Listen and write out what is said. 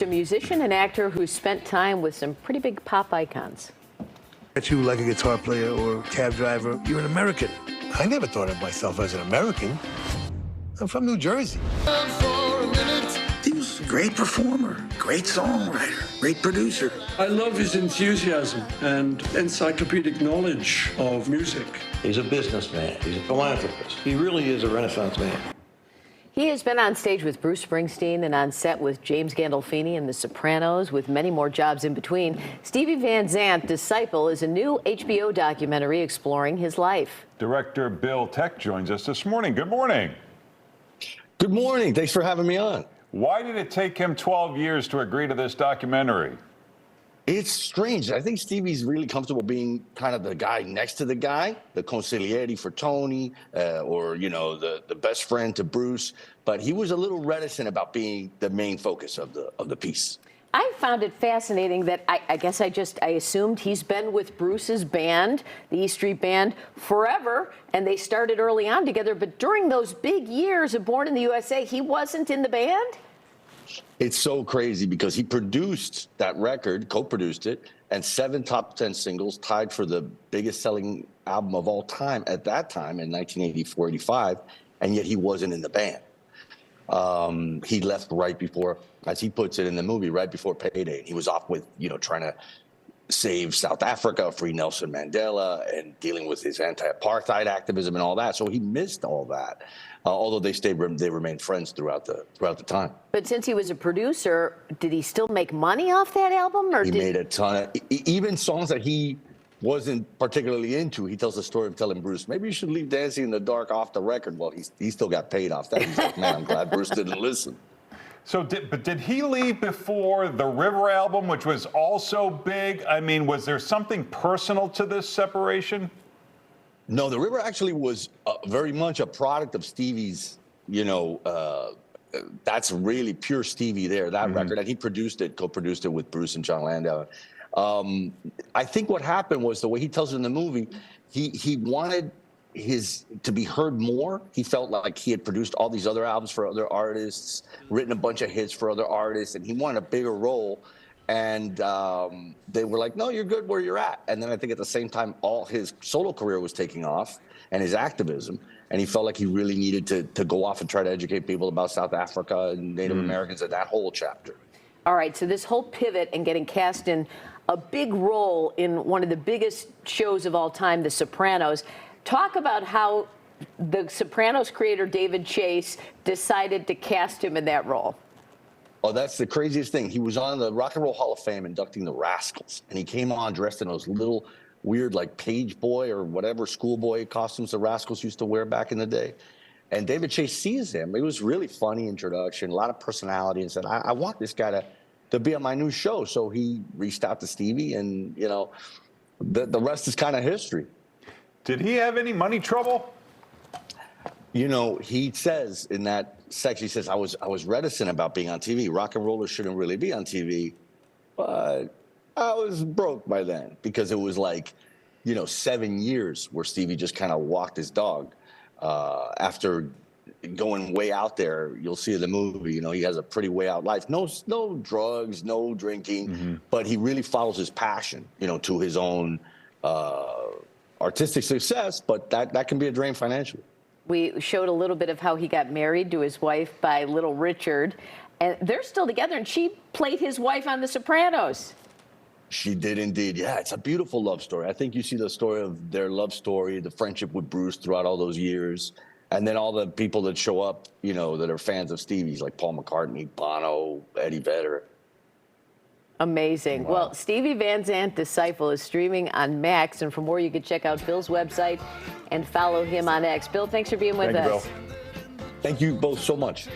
A musician and actor who spent time with some pretty big pop icons. At you like a guitar player or a cab driver, you're an American. I never thought of myself as an American. I'm from New Jersey. He was a great performer, great songwriter, great producer. I love his enthusiasm and encyclopedic knowledge of music. He's a businessman. He's a philanthropist. He really is a Renaissance man. He has been on stage with Bruce Springsteen and on set with James Gandolfini and The Sopranos, with many more jobs in between. Stevie Van Zandt, Disciple, is a new HBO documentary exploring his life. Director Bill Tech joins us this morning. Good morning. Good morning. Thanks for having me on. Why did it take him 12 years to agree to this documentary? It's strange. I think Stevie's really comfortable being kind of the guy next to the guy, the consigliere for Tony, or, you know, the best friend to Bruce. But he was a little reticent about being the main focus of the piece. I found it fascinating that I guess I assumed he's been with Bruce's band, the E Street Band, forever, and they started early on together. But during those big years of Born in the USA, he wasn't in the band? It's so crazy because he produced that record, co-produced it, and 7 top 10 singles, tied for the biggest selling album of all time at that time in 1984-85, and yet he wasn't in the band. He left right before, as he puts it in the movie, right before payday. And he was off with, you know, trying to save South Africa, free Nelson Mandela, and dealing with his anti-apartheid activism and all that. So he missed all that. Although they remained friends throughout the time. But since he was a producer, did he still make money off that album? Or he made a ton of, even songs that he wasn't particularly into. He tells the story of telling Bruce, maybe you should leave Dancing in the Dark off the record. Well, he still got paid off that. He's like, man, I'm glad Bruce didn't listen. So, did he leave before the River album, which was also big? I mean, was there something personal to this separation? No, the River actually was very much a product of Stevie's, you know, that's really pure Stevie there, that record. And he produced it, co-produced it with Bruce and John Landau. I think what happened was, the way he tells it in the movie, he wanted to be heard more. He felt like he had produced all these other albums for other artists, written a bunch of hits for other artists, and he wanted a bigger role. And they were like, no, you're good where you're at. And then I think at the same time, all his solo career was taking off and his activism. And he felt like he really needed to go off and try to educate people about South Africa and Native Americans and that whole chapter. All right, so this whole pivot and getting cast in a big role in one of the biggest shows of all time, The Sopranos. Talk about how the Sopranos creator, David Chase, decided to cast him in that role. Oh, that's the craziest thing. He was on the Rock and Roll Hall of Fame inducting the Rascals, and he came on dressed in those little weird, like, page boy or whatever schoolboy costumes the Rascals used to wear back in the day. And David Chase sees him. It was really funny introduction, a lot of personality, and said, I want this guy to be on my new show. So he reached out to Stevie, and, you know, the rest is kind of history. Did he have any money trouble? You know, he says in that section, he says, I was reticent about being on TV. Rock and rollers shouldn't really be on TV. But I was broke by then, because it was like, you know, 7 years where Stevie just kind of walked his dog. After going way out there, you'll see in the movie, you know, he has a pretty way out life. No drugs, no drinking, but he really follows his passion, you know, to his own artistic success. But that can be a drain financially. We showed a little bit of how he got married to his wife by Little Richard, and they're still together, and she played his wife on The Sopranos. She did indeed. Yeah, it's a beautiful love story. I think you see the story of their love story, the friendship with Bruce throughout all those years, and then all the people that show up, you know, that are fans of Stevie's, like Paul McCartney, Bono, Eddie Vedder. Amazing. Wow. Well, Stevie Van Zandt, Disciple, is streaming on Max, and for more, you can check out Bill's website and follow him on X. Bill, thanks for being with us. Thank you both so much.